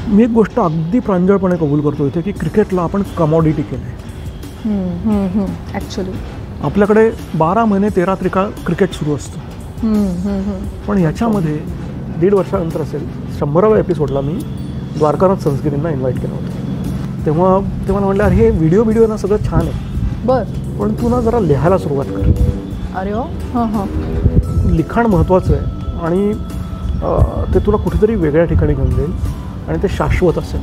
मी एक गोष्ट अगदी प्रांजळपणे कबूल करतो इथे की क्रिकेटला आपण कमॉडिटी केलं आहे. ॲक्च्युली आपल्याकडे 12 महिने 13 त्रिकाळ क्रिकेट सुरू असतं. पण ह्याच्यामध्ये 1.5 वर्षानंतर असेल 100व्या एपिसोडला मी द्वारकानाथ संस्कृतींना इन्व्हाइट केलं होतं. तेव्हा ते मला म्हटलं, अरे हे व्हिडिओ ना सगळं छान आहे, बरं, पण तू ना जरा लिहायला सुरुवात कर. अरे हो, हां हां, लिखाण महत्त्वाचं आहे आणि ते तुला कुठेतरी वेगळ्या ठिकाणी घेऊन जाईल आणि ते शाश्वत असेल.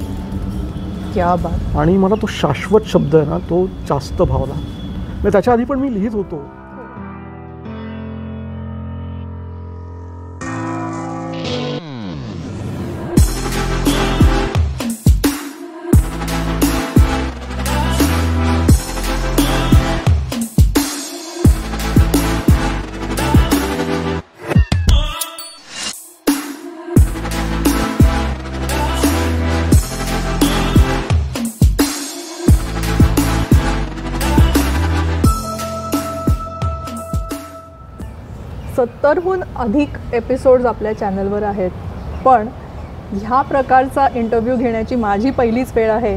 क्या बात. आणि मला तो शाश्वत शब्द आहे ना तो जास्त भावला. म्हणजे त्याच्या आधी पण मी लिहित होतो. हून अधिक एपिसोड्स आपल्या चॅनलवर आहेत, पण ह्या प्रकारचा इंटरव्ह्यू घेण्याची माझी पहिलीच वेळ आहे.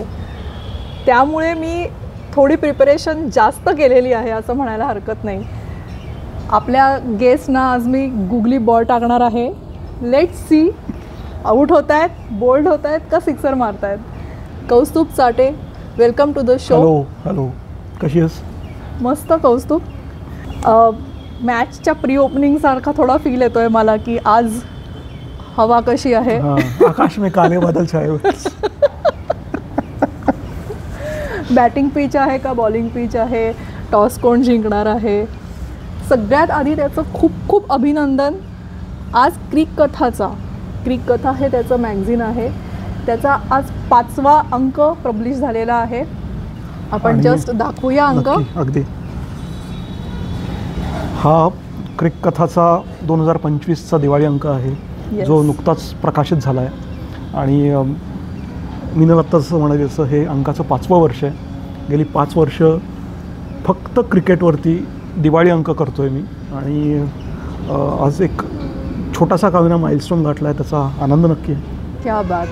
त्यामुळे मी थोडी प्रिपरेशन जास्त केलेली आहे असं म्हणायला हरकत नाही. आपल्या गेस्टना आज मी गुगली बॉल टाकणार आहे. लेट्स सी आउट होत आहेत, बोल्ड होत आहेत का सिक्सर मारत आहेत. Kaustubh Chate, welcome to the show. Hello hello, कशी आहेस? मस्त कौस्तुभ. मॅचच्या प्री ओपनिंग सारखा थोडा फील येतोय मला की आज हवा कशी आहे. आकाश में काले बादल छाए हुए. बॅटिंग पिच आहे का बॉलिंग पिच आहे, टॉस कोण जिंकणार आहे. सगळ्यात आधी त्याचं खूप खूप अभिनंदन. आज क्रिक कथा हे त्याचं मॅगझिन आहे, त्याचा आज 5वा अंक पब्लिश झालेला आहे. आपण जस्ट दाखवूया अंक. अगदी. हा क्रिक कथाचा 2025चा दिवाळी अंक आहे. जो नुकताच प्रकाशित झाला आहे आणि मीनं आत्ता जसं म्हणायचं हे अंकाचं 5वं वर्ष आहे. गेली 5 वर्ष फक्त क्रिकेटवरती दिवाळी अंक करतो आहे मी आणि आज एक छोटासा का होईना माइलस्टोन गाठला आहे, त्याचा आनंद नक्की आहे. क्या बात.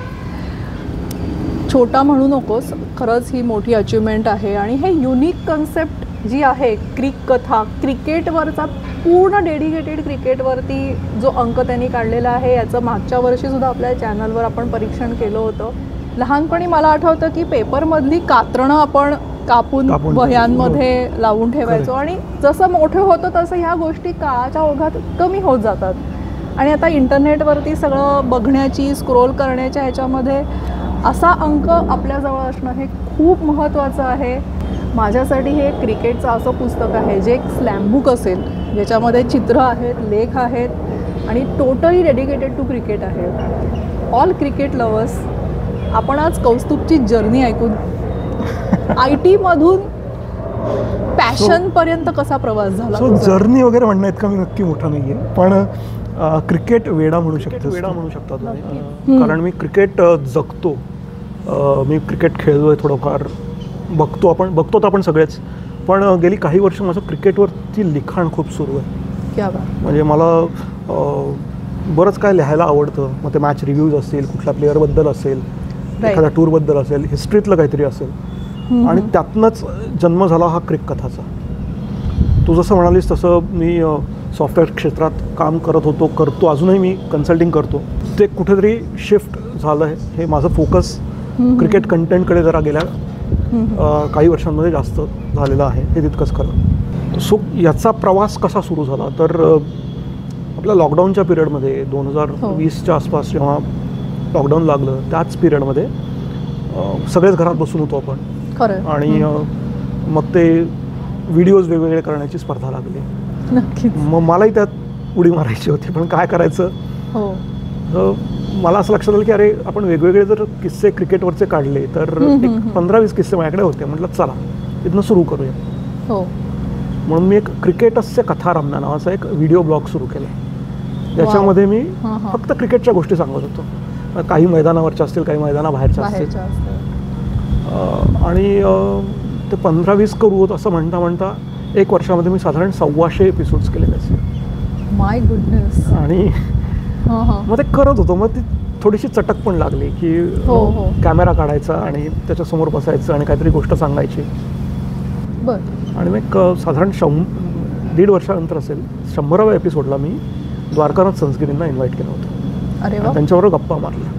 छोटा म्हणू नकोस, खरंच ही मोठी अचिव्हमेंट आहे. आणि हे युनिक कन्सेप्ट जी आहे क्रिक कथा, क्रिकेटवरचा पूर्ण डेडिकेटेड क्रिकेटवरती जो अंक त्यांनी काढलेला आहे, याचं मागच्या वर्षीसुद्धा आपल्या चॅनलवर आपण परीक्षण केलं होतं. लहानपणी मला आठवतं की पेपरमधली कात्रणं आपण कापून वह्यांमध्ये लावून ठेवायचो आणि जसं मोठे होतं तसं ह्या गोष्टी काळाच्या ओघात कमी होत जातात. आणि आता इंटरनेटवरती सगळं बघण्याची, स्क्रोल करण्याच्या ह्याच्यामध्ये असा अंक आपल्याजवळ असणं हे खूप महत्त्वाचं आहे. माझ्यासाठी हे क्रिकेटचं असं पुस्तक आहे जे एक स्लॅम बुक असेल, ज्याच्यामध्ये चित्र आहेत, लेख आहेत आणि टोटली डेडिकेटेड टू क्रिकेट आहे. ऑल क्रिकेट लवर्स, आपण आज कौस्तुभची जर्नी ऐकून IT मधून पॅशनपर्यंत कसा प्रवास झाला. जर्नी वगैरे म्हणणं इतका मी नक्की मोठा नाही आहे, पण क्रिकेट वेडा म्हणू शकता तुम्ही. कारण मी क्रिकेट जगतो. मी क्रिकेट खेळलो आहे, थोडंफार बघतो तर आपण सगळेच. पण गेली काही वर्ष माझं क्रिकेटवरती लिखाण खूप सुरू आहे. क्या बात. म्हणजे मला बरंच काय लिहायला आवडतं. मग ते मॅच रिव्ह्यूज असतील, कुठल्या प्लेअरबद्दल असेल, एखाद्या टूरबद्दल असेल, हिस्ट्रीतलं काहीतरी असेल. आणि त्यातनंच जन्म झाला हा क्रिक कथाचा. तू जसं म्हणालीस तसं मी सॉफ्टवेअर क्षेत्रात काम करतो अजूनही मी कन्सल्टिंग करतो. ते कुठेतरी शिफ्ट झालं आहे. हे माझं फोकस क्रिकेट कंटेंटकडे जरा गेल्या काही वर्षांमध्ये जास्त झालेलं आहे, हे तितकंच खरं. सो याचा प्रवास कसा सुरू झाला तर आपल्या लॉकडाऊनच्या पिरियडमध्ये 2020च्या आसपास जेव्हा लॉकडाऊन लागलं त्याच पिरियडमध्ये सगळेच घरात बसून होतो आपण. खरं. आणि मग ते व्हिडिओज वेगवेगळे करण्याची स्पर्धा लागली. नक्कीच. मग मलाही त्यात उडी मारायची होती, पण काय करायचं. मला असं लक्षात आलं की अरे आपण वेगवेगळे जर किस्से क्रिकेटवरचे काढले तर एक 15-20 किस्से माझ्याकडे होते. म्हटलं चला इथनं सुरू करूया. म्हणून मी एक क्रिकेटस्य कथा रमना नावाचा एक व्हिडिओ ब्लॉग सुरू केला. ज्याच्यामध्ये मी फक्त क्रिकेटच्या गोष्टी सांगत होतो. काही मैदानावरच्या असतील, काही मैदानाबाहेरच्या असतील. आणि ते 15-20 करू असं म्हणता 1 वर्षामध्ये मी साधारण 125 एपिसोड्स केले त्याचे. माय गुडनेस. आणि मग ते करत होतो. मग थोडीशी चटक पण लागली की हो, हो. कॅमेरा काढायचा आणि त्याच्यासमोर बसायचं आणि काहीतरी गोष्ट सांगायची. बरं. आणि मग साधारण 1.5 वर्षानंतर असेल 100व्या एपिसोडला मी द्वारकानाथ संस्गिरींना इन्व्हाइट केलं होतं. अरे वा. आणि त्यांच्याबरोबर गप्पा मारल्या.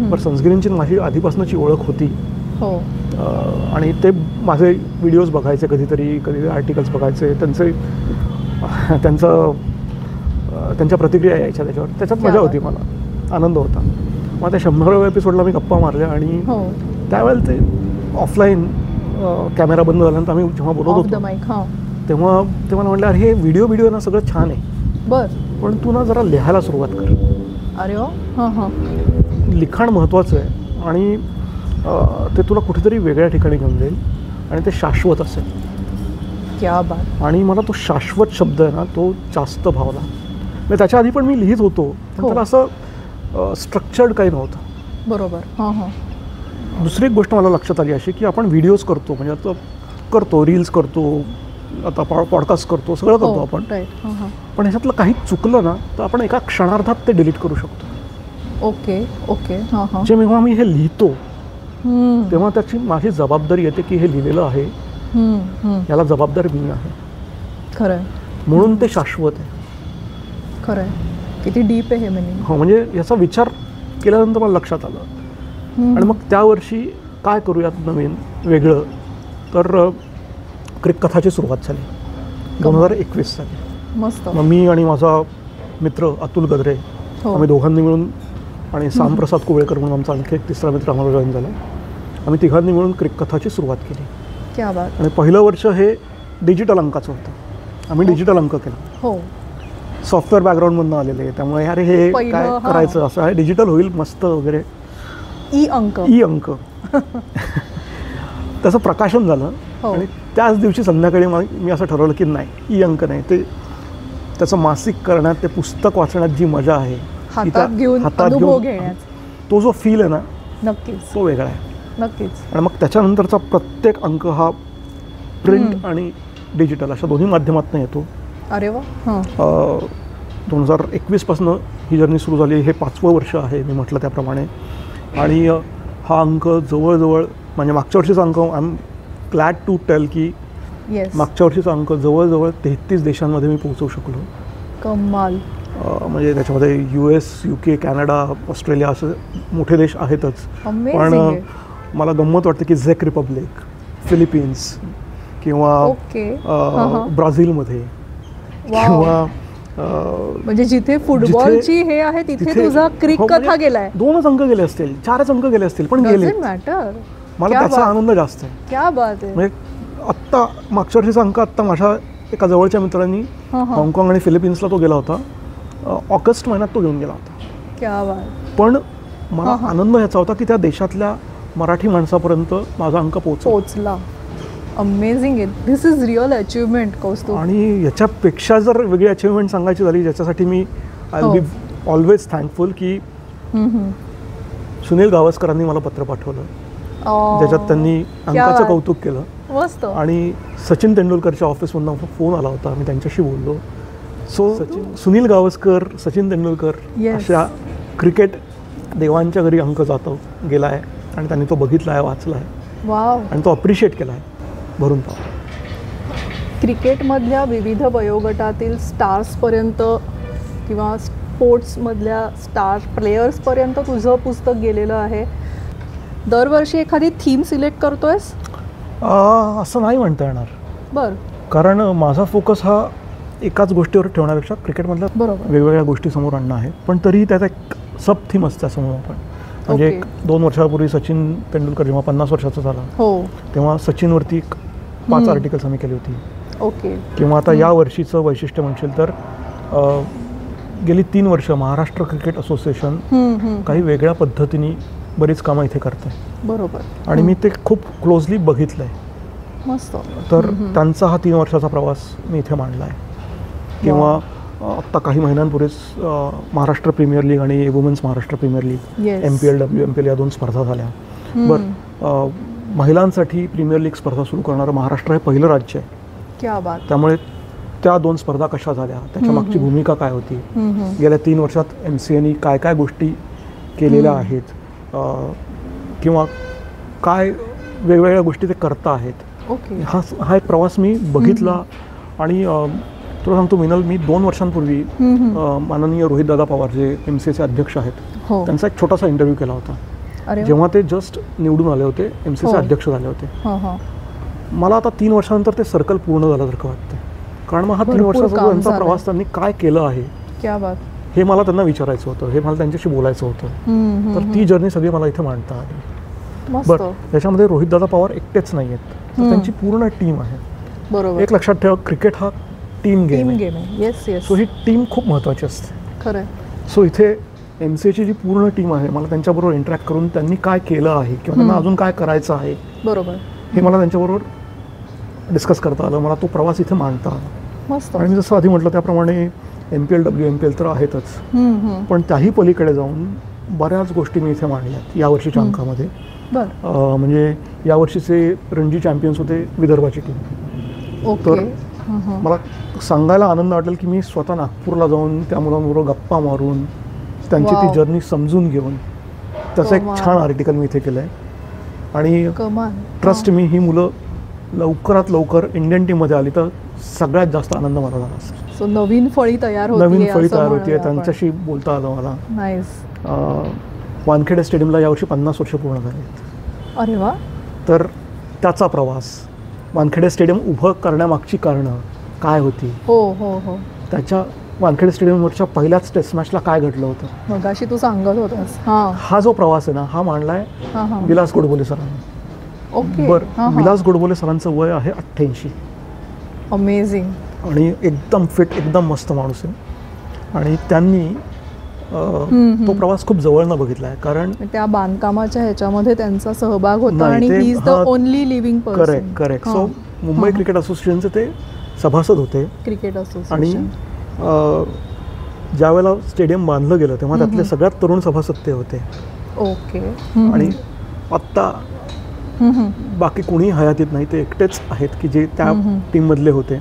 पण संस्गिरींची माझी आधीपासूनची ओळख होती. हो. आणि ते माझे व्हिडिओज बघायचे कधी आर्टिकल्स बघायचे त्यांच्या प्रतिक्रिया यायच्या त्याच्यात मजा होती, मला आनंद होता. मग त्या 100व्या एपिसोडला मी गप्पा मारल्या आणि त्यावेळेला ते ऑफलाईन कॅमेरा बंद झाल्यानंतर आम्ही जेव्हा बोलत होतो तेव्हा ते मला म्हटलं, अरे हे व्हिडिओ ना सगळं छान आहे, बरं, पण तू ना जरा लिहायला सुरुवात कर. अरे वा. हां हां. लिखाण महत्त्वाचं आहे आणि ते तुला कुठेतरी वेगळ्या ठिकाणी घेऊन जाईल आणि ते शाश्वत असेल. क्या बात. आणि मला तो शाश्वत शब्द आहे ना तो जास्त भावला. म्हणजे त्याच्या आधी पण मी लिहित होतो, पण त्याला असं स्ट्रक्चर्ड काही नव्हतं. बरोबर. हां हां. दुसरी एक गोष्ट मला लक्षात आली अशी की आपण व्हिडिओज करतो, म्हणजे आता करतो, रील्स करतो, आता पॉडकास्ट करतो, सगळं करतो आपण. पण ह्याच्यातलं काही चुकलं ना तर आपण एका क्षणार्धात ते डिलीट करू शकतो. Okay okay. हां हां. जेव्हा मी हे लिहितो तेव्हा त्याची माझी जबाबदारी येते की हे लिहिलेलं आहे, याला जबाबदार मी आहे. खरं आहे. म्हणून ते शाश्वत आहे. खरं आहे. किती डीप आहे हे मिनिंग. हो, म्हणजे याचा विचार केल्यानंतर मला लक्षात आलं. आणि मग त्या वर्षी काय करूयात नवीन वेगळं, तर क्रिक कथाची सुरुवात झाली 2021 साली. मस्त. मग मी आणि माझा मित्र अतुल गद्रे आम्ही दोघांनी मिळून आणि सामप्रसाद कोवळेकर म्हणून आमचा आणखी एक तिसरा मित्र आम्हाला जॉईन झाला. आम्ही तिघांनी मिळून क्रिक कथाची सुरुवात केली. क्या बात. आणि पहिलं वर्ष हे डिजिटल अंकाचं होतं. आम्ही डिजिटल अंक केला. हो. सॉफ्टवेअर बॅकग्राऊंडमधून आलेले, त्यामुळे अरे हे काय करायचं, असं आहे डिजिटल होईल मस्त वगैरे. ई अंक त्याचं प्रकाशन झालं. आणि त्याच दिवशी संध्याकाळी मी असं ठरवलं की नाही, ई अंक नाही, ते त्याचं मासिक करण्यात, ते पुस्तक वाचण्यात जी मजा आहे, हातात घेऊन तो जो फील आहे ना, नक्कीच तो वेगळा आहे. नक्कीच. आणि मग त्याच्यानंतरचा प्रत्येक अंक हा प्रिंट आणि डिजिटल अशा दोन्ही माध्यमातून येतो. अरे वा. 2021 पासून ही जर्नी सुरू झाली. हे 5वं वर्ष आहे मी म्हटलं त्याप्रमाणे. आणि हा अंक जवळजवळ, म्हणजे मागच्या वर्षीचा अंक, I am glad to tell की मागच्या वर्षीचा अंक जवळजवळ 33 देशांमध्ये मी पोहोचवू शकलो. कमाल. म्हणजे त्याच्यामध्ये US, UK, कॅनडा, ऑस्ट्रेलिया असे मोठे देश आहेतच. पण मला गंमत वाटते की झेक रिपब्लिक, फिलिपिन्स किंवा ब्राझीलमध्ये किंवा म्हणजे जिथे फुटबॉलची हे आहे तिथे तुझा क्रिक कथा गेलाय. 2च अंक गेले असतील, 4च अंक गेले असतील, पण गेले. मला त्याचा आनंद जास्त आहे. क्या बात आहे. म्हणजे आत्ता मागच्या वर्षीचा अंक आत्ता माझ्या एका जवळच्या मित्रांनी हाँगकाँग आणि फिलिपिन्सला तो गेला होता. ऑगस्ट महिन्यात तो घेऊन गेला होता. क्या बात. पण मला आनंद याचा होता की त्या देशातल्या मराठी माणसापर्यंत माझा अंक पोहोचला. अमेझिंग आहे. This is real achievement Kaustubh. आणि याच्यापेक्षा जर वेगळी अचिव्हमेंट सांगायची झाली, ज्याच्यासाठी मी I will be always thankful की सुनील गावस्करांनी मला पत्र पाठवलं, ज्याच्यात त्यांनी अंकाचं कौतुक केलं. मस्त. आणि सचिन तेंडुलकरच्या ऑफिसमधून फोन आला होता, मी त्यांच्याशी बोललो. सो सुनील गावस्कर, सचिन तेंडुलकर अशा क्रिकेट देवांच्या घरी अंक जातो गेला आहे आणि त्यांनी तो बघितला आहे, वाचला आहे. वाव. आणि तो अप्रिशिएट केला आहे भरून पाव. क्रिकेटमधल्या विविध वयोगटातील स्टार्सपर्यंत किंवा स्पोर्ट्समधल्या स्टार प्लेयर्सपर्यंत तुझं पुस्तक गेलेलं आहे. दरवर्षी एखादी थीम सिलेक्ट करतोयस? असं नाही म्हणता येणार. बरं. कारण माझा फोकस हा एकाच गोष्टीवर ठेवण्यापेक्षा क्रिकेटमधल्या वेगवेगळ्या गोष्टी समोर आणणं आहे. पण तरीही त्याचा एक सब थीम असते समोर. आपण म्हणजे 2 वर्षापूर्वी सचिन तेंडुलकर जेव्हा 50 वर्षाचा झाला तेव्हा सचिनवरती 5 आर्टिकल्स आम्ही केली होती. ओके. किंवा आता या वर्षीचं वैशिष्ट्य म्हणशील तर गेली 3 वर्ष महाराष्ट्र क्रिकेट असोसिएशन काही वेगळ्या पद्धतीने बरीच कामं इथे करत आहे. बरोबर. आणि मी ते खूप क्लोजली बघितलं आहे. मस्त. तर त्यांचा हा 3 वर्षाचा प्रवास मी इथे मांडला आहे. किंवा आत्ता काही महिन्यांपूर्वीच महाराष्ट्र प्रीमियर लीग आणि women's Maharashtra premier league, MPL, WMPL या 2 स्पर्धा झाल्या. बरं, महिलांसाठी प्रीमियर लीग स्पर्धा सुरू करणारं महाराष्ट्र हे पहिलं राज्य आहे. क्या बात. त्यामुळे त्या 2 स्पर्धा कशा झाल्या, त्याच्या मागची भूमिका काय होती, गेल्या 3 वर्षात MCAने काय काय गोष्टी केलेल्या आहेत, किंवा काय वेगवेगळ्या गोष्टी ते करता आहेत. ओके. हा एक प्रवास मी बघितला. आणि तुला सांगतो मिनल, मी 2 वर्षांपूर्वी माननीय रोहितदादा पवार जे MCAचे अध्यक्ष आहेत, हो. त्यांचा एक छोटासा इंटरव्ह्यू केला होता. अरे जेव्हा ते जस्ट निवडून आले होते, MCAचे अध्यक्ष झाले होते. मला आता 3 वर्षानंतर ते सर्कल पूर्ण झाल्यासारखं वाटतं. कारण मग हा 3 वर्षाचा त्यांचा प्रवास त्यांनी काय केलं आहे, क्या बात, हे मला त्यांना विचारायचं होतं, हे मला त्यांच्याशी बोलायचं होतं. तर ती जर्नी सगळी मला इथे मांडता आली. बरं, त्याच्यामध्ये रोहितदादा पवार एकटेच नाही आहेत, तर त्यांची पूर्ण टीम आहे. बरोबर. एक लक्षात ठेवा, क्रिकेट हा टीम गेम आहे. Yes yes. सो ही टीम खूप महत्त्वाची असते. खरं. सो इथे MCAची जी पूर्ण टीम आहे, मला त्यांच्याबरोबर इंटरॅक्ट करून त्यांनी काय केलं आहे किंवा त्यांना अजून काय करायचं आहे, बरोबर, हे मला त्यांच्याबरोबर डिस्कस करता आलं. मला तो प्रवास इथे मांडता आला. मस्त. आणि मी जसं आधी म्हटलं त्याप्रमाणे MPL WMPL तर आहेतच, पण त्याही पलीकडे जाऊन बऱ्याच गोष्टी मी इथे मांडल्यात यावर्षीच्या अंकामध्ये. म्हणजे यावर्षीचे रणजी चॅम्पियन्स होते विदर्भाची टीम. तर मला सांगायला आनंद वाटेल की मी स्वतः नागपूरला जाऊन त्या मुलांबरोबर गप्पा मारून त्यांची ती जर्नी समजून घेऊन त्याचं एक छान आर्टिकल मी इथे केलं आहे. आणि ट्रस्ट मी, ही मुलं लवकरात लवकर इंडियन टीममध्ये आली तर सगळ्यात जास्त आनंद मला झाला असेल. सो नवीन फळी तयार होतीये, त्यांच्याशी बोलता आलं मला. वानखेडे स्टेडियमला यावर्षी 50 वर्ष पूर्ण झाली. अरे वा. तर त्याचा प्रवास, वानखेडे स्टेडियम उभं करण्यामागची कारणं काय होती, हो हो हो, त्याच्या वानखेडे स्टेडियमवरच्या पहिल्याच टेस्ट मॅचला काय घडलं होतं, मगाशी तू सांगत होतास. हा जो प्रवास आहे ना, हा मांडलाय विलास गोडबोले सरांनी. ओके. बरं, विलास गोडबोले सरांचं वय आहे 88. अमेझिंग. आणि एकदम फिट, एकदम मस्त माणूस आहे. आणि त्यांनी तो प्रवास खूप जवळनं बघितला आहे. कारण त्या बांधकामाच्या ह्याच्यामध्ये त्यांचा सहभाग होता आणि he is the only living person. Correct. So Mumbai cricket असोसिएशनचे ते सभासद होते. Cricket association. आणि ज्यावेळेला स्टेडियम बांधलं गेलं तेव्हा त्यातले सगळ्यात तरुण सभासद ते होते. ओके. आणि आत्ता बाकी कोणी हयातीत नाही, ते एकटेच आहेत की जे त्या टीममधले होते.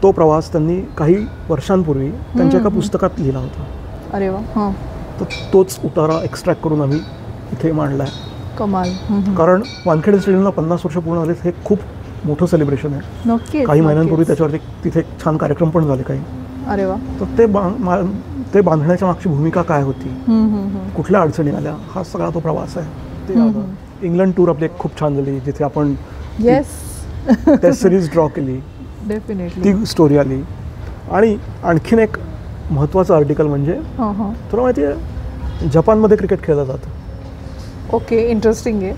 तो प्रवास त्यांनी काही वर्षांपूर्वी त्यांच्या एका पुस्तकात लिहिला होता. अरे वा. तर तोच उतारा एक्स्ट्रॅक्ट करून आम्ही इथे मांडला आहे. कमाल. कारण वानखेडे स्टेडियमला 50 वर्ष पूर्ण झाले, हे खूप मोठं सेलिब्रेशन आहे. नक्कीच. काही महिन्यांपूर्वी त्याच्यावरती तिथे छान कार्यक्रम पण झाले काही. अरे वा. तर ते बांधण्याच्या मागची भूमिका काय होती, कुठल्या अडचणी आल्या, हा सगळा तो प्रवास आहे. ते इंग्लंड टूर आपली खूप छान झाली, जिथे आपण टेस्ट सिरीज ड्रॉ केली. डेफिनेटली ती स्टोरी आली. आणि आणखीन एक महत्त्वाचं आर्टिकल म्हणजे, तुला माहिती आहे जपानमध्ये क्रिकेट खेळलं जातं. ओके. इंटरेस्टिंग आहे.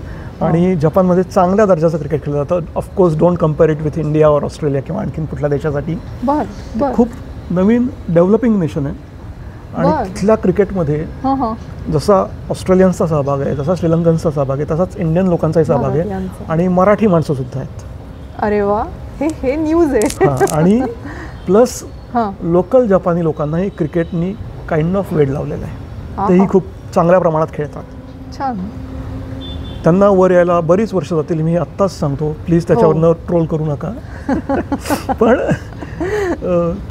आणि जपानमध्ये चांगल्या दर्जाचं क्रिकेट खेळलं जातं. Of course don't compare it with India और ऑस्ट्रेलिया किंवा आणखीन कुठल्या देशासाठी. खूप नवीन डेव्हलपिंग नेशन आहे. आणि तिथल्या क्रिकेटमध्ये जसा ऑस्ट्रेलियन्सचा सहभाग आहे, जसा श्रीलंकनचा सहभाग आहे, तसाच इंडियन लोकांचाही सहभाग आहे. आणि मराठी माणसं सुद्धा आहेत. अरे वा. हे न्यूज आहे. आणि प्लस लोकल जपानी लोकांनाही क्रिकेटनी काइंड ऑफ वेड लावलेलं आहे. तेही खूप चांगल्या प्रमाणात खेळतात. छान. त्यांना वर यायला बरीच वर्ष जातील, मी आत्ताच सांगतो. प्लीज त्याच्यावरनं ट्रोल करू नका. पण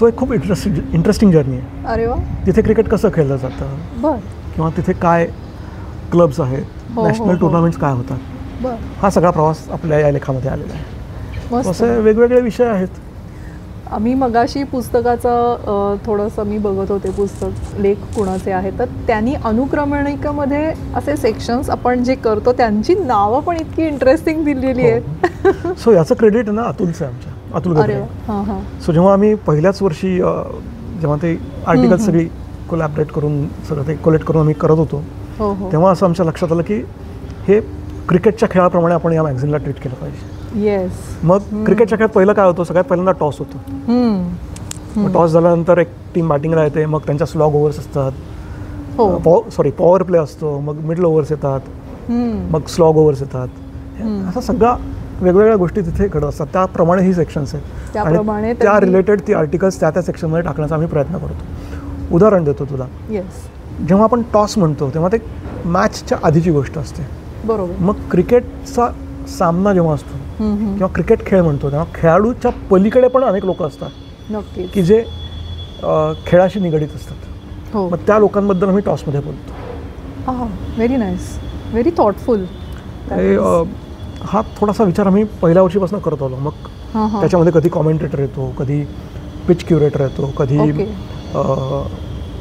तो एक खूप इंटरेस्टिंग जर्नी आहे. अरे वा. तिथे क्रिकेट कसं खेळलं जातं, किंवा तिथे काय क्लब्स आहेत, नॅशनल टुर्नामेंट्स काय होतात, हा सगळा प्रवास आपल्या या लेखामध्ये आलेला आहे. असे वेगवेगळे विषय आहेत. आम्ही मगाशी पुस्तकाचं थोडंसं मी बघत होते, पुस्तक लेख कुणाचे आहेत, तर त्यांनी अनुक्रमणिकेमध्ये असे सेक्शन्स आपण जे करतो त्यांची नावं पण इतकी इंटरेस्टिंग दिलेली आहेत. सो याचं क्रेडिट आहे ना अतुलचं आहे, आमच्या अतुल गद्रे. सो जेव्हा आम्ही पहिल्याच वर्षी जेव्हा ते आर्टिकल सगळी कोलॅबरेट करून सगळं ते कलेक्ट करून आम्ही करत होतो, तेव्हा असं आमच्या लक्षात आलं की हे क्रिकेटच्या खेळाप्रमाणे आपण या मॅगझिनला ट्रीट केलं पाहिजे. येस. मग क्रिकेटच्या खेळात पहिलं काय होतं, सगळ्यात पहिल्यांदा टॉस होतो. मग टॉस झाल्यानंतर एक टीम बॅटिंगला येते, मग त्यांच्या स्लॉग ओव्हर्स असतात, पॉवर प्ले असतो, मग मिडल ओव्हर्स येतात, मग स्लॉग ओव्हर्स येतात. असा सगळ्या वेगवेगळ्या गोष्टी तिथे घडत असतात. त्याप्रमाणे ही सेक्शन्स आहेत आणि त्या रिलेटेड ती आर्टिकल्स त्या सेक्शनमध्ये टाकण्याचा आम्ही प्रयत्न करतो. उदाहरण देतो तुला. जेव्हा आपण टॉस म्हणतो तेव्हा ते मॅचच्या आधीची गोष्ट असते. बरोबर. मग क्रिकेटचा सामना जेव्हा असतो किंवा क्रिकेट खेळ म्हणतो तेव्हा खेळाडूच्या पलीकडे पण अनेक लोक असतात की जे खेळाशी निगडीत असतात. मग त्या लोकांबद्दल आम्ही टॉसमध्ये बोलतो. Very nice, very thoughtful. हा थोडासा विचार आम्ही पहिल्या वर्षीपासून करत आलो. मग त्याच्यामध्ये कधी कॉमेंटेटर येतो, कधी पिच क्युरेटर येतो, कधी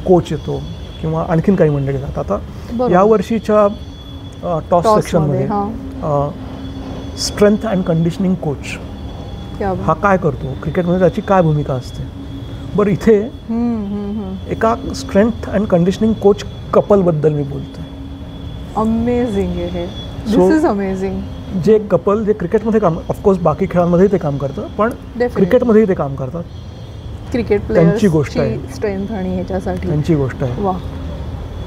कोच येतो किंवा आणखीन काही मंडळी येतात. आता या वर्षीच्या टॉस सेक्शनमध्ये स्ट्रेंथ अँड कंडिशनिंग कोच हा काय करतो, क्रिकेटमध्ये त्याची काय भूमिका असते. बरं, इथे एका स्ट्रेंथ अँड कंडिशनिंग कोच कपलबद्दल मी बोलतोय. अमेझिंग आहे, दिस इज अमेझिंग. जे कपल जे क्रिकेटमध्ये काम, ऑफकोर्स बाकी खेळांमध्येही ते काम करतं, पण क्रिकेटमध्येही ते काम करतात. क्रिकेट त्यांची गोष्ट आहे, स्ट्रेंथ आणि ह्याच्यासाठी त्यांची गोष्ट आहे. वा.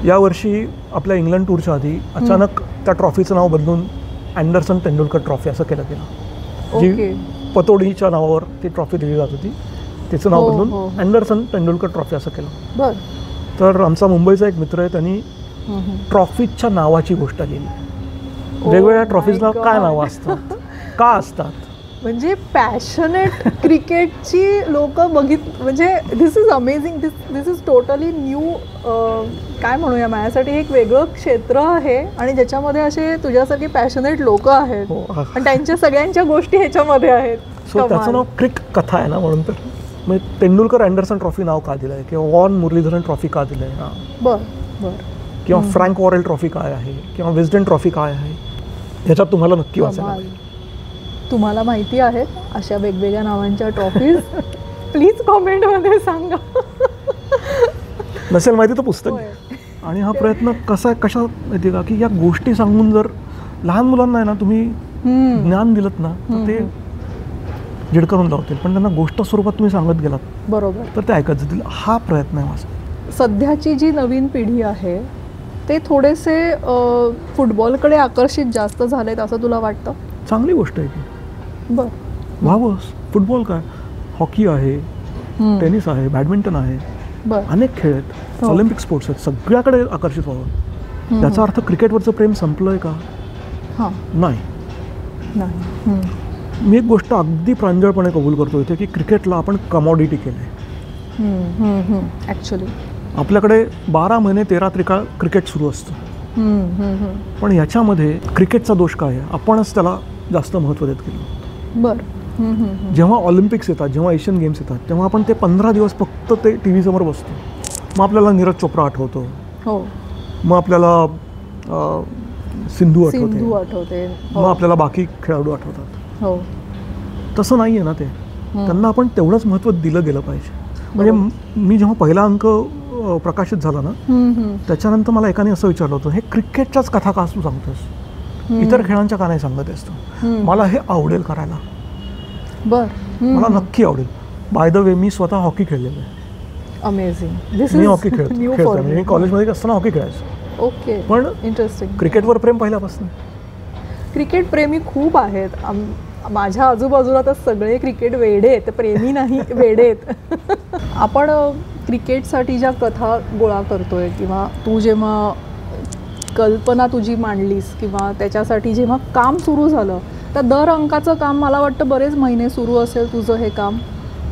यावर्षी आपल्या इंग्लंड टूरच्या आधी अचानक त्या ट्रॉफीचं नाव बदलून अँडरसन तेंडुलकर ट्रॉफी असं केलं गेलं. जी पतोडीच्या नावावर ती ट्रॉफी दिली जात होती, तिचं नाव बदलून अँडरसन तेंडुलकर ट्रॉफी असं केलं. बरं. तर आमचा मुंबईचा एक मित्र आहे, त्यांनी ट्रॉफीच्या नावाची गोष्ट लिहिली. वेगवेगळ्या ट्रॉफीजला काय नावं असतात, का असतात. म्हणजे पॅशनेट क्रिकेटची लोक म्हणजे this is amazing. This is totally new, काय म्हणूया, माझ्यासाठी एक वेगळं क्षेत्र आहे आणि ज्याच्यामध्ये असे तुझ्यासारखे पॅशनेट लोक आहेत आणि त्यांच्या सगळ्यांच्या गोष्टी ह्याच्यामध्ये आहेत. सो त्याचं नाव क्रिक कथा आहे ना, म्हणून तर म्हणजे तेंडुलकर अँडरसन ट्रॉफी नाव का दिलं आहे, किंवा वॉन मुरलीधरन ट्रॉफी का दिलं आहे, बरं, किंवा फ्रँक वॉरेल ट्रॉफी काय आहे, किंवा विस्डन ट्रॉफी काय आहे, ह्याच्यात तुम्हाला नक्की वाचायला. तुम्हाला माहिती आहेत अशा वेगवेगळ्या नावांच्या ट्रॉफीज? प्लीज कॉमेंटमध्ये सांगा. नसेल माहिती तर पुस्तक. आणि हा प्रयत्न कसा कशा माहिती का, की या गोष्टी सांगून जर लहान मुलांना आहे ना तुम्ही ज्ञान दिलं ना, तर ते जिडकरून लावतील, पण त्यांना गोष्ट स्वरूपात तुम्ही सांगत गेलात बरोबर तर ते ऐकत जातील. हा प्रयत्न आहे माझा. सध्याची जी नवीन पिढी आहे ते थोडेसे फुटबॉलकडे आकर्षित जास्त झालेत असं तुला वाटतं? चांगली गोष्ट आहे की. बरं, व्हावं. फुटबॉल काय, हॉकी आहे, टेनिस आहे, बॅडमिंटन आहे, अनेक खेळ आहेत, ऑलिम्पिक स्पोर्ट्स आहेत, सगळ्याकडे आकर्षित व्हावं. त्याचा अर्थ क्रिकेटवरचं प्रेम संपलंय का? नाही. मी एक गोष्ट अगदी प्रांजळपणे कबूल करतो इथे, की क्रिकेटला आपण कमॉडिटी केलंय. ॲक्च्युली आपल्याकडे 12 महिने 13 त्रिकाळ क्रिकेट सुरू असतं, पण याच्यामध्ये क्रिकेटचा दोष काय आहे, आपणच त्याला जास्त महत्त्व देत गेलो. बरं. जेव्हा ऑलिम्पिक्स येतात, जेव्हा एशियन गेम्स येतात, तेव्हा आपण ते 15 दिवस फक्त ते टी व्ही समोर बसतो. मग आपल्याला नीरज चोप्रा आठवतो, मग आपल्याला सिंधू आठवते, मग आपल्याला बाकी खेळाडू आठवतात. तसं नाही आहे ना ते. त्यांना आपण तेवढंच महत्त्व दिलं गेलं पाहिजे. म्हणजे मी जेव्हा पहिला अंक प्रकाशित झाला ना, त्याच्यानंतर मला एकाने असं विचारलं होतं, हे क्रिकेटच्याच कथा का तू सांगतोस, इतर खेळांच्या का नाही सांगत असतो. मला हे आवडेल करायला. मला नक्की आवडेल. बाय द वे, मी स्वतः हॉकी खेळलेलो आहे. अमेझिंग. मी हॉकी खेळतो. मी कॉलेजमध्ये असताना हॉकी खेळायचो. ओके, पण इंटरेस्टिंग. क्रिकेटवर प्रेम पहिल्यापासून. क्रिकेट प्रेमी खूप आहेत. माझ्या आजूबाजूला तर सगळे क्रिकेट वेडे आहेत, प्रेमी नाही, वेडे आहेत. आपण क्रिकेटसाठी ज्या कथा गोळा करतोय, किंवा तू जेव्हा कल्पना तुझी मांडलीस किंवा त्याच्यासाठी जेव्हा काम सुरू झालं, तर दर अंकाचं काम मला वाटतं बरेच महिने सुरू असेल तुझं हे काम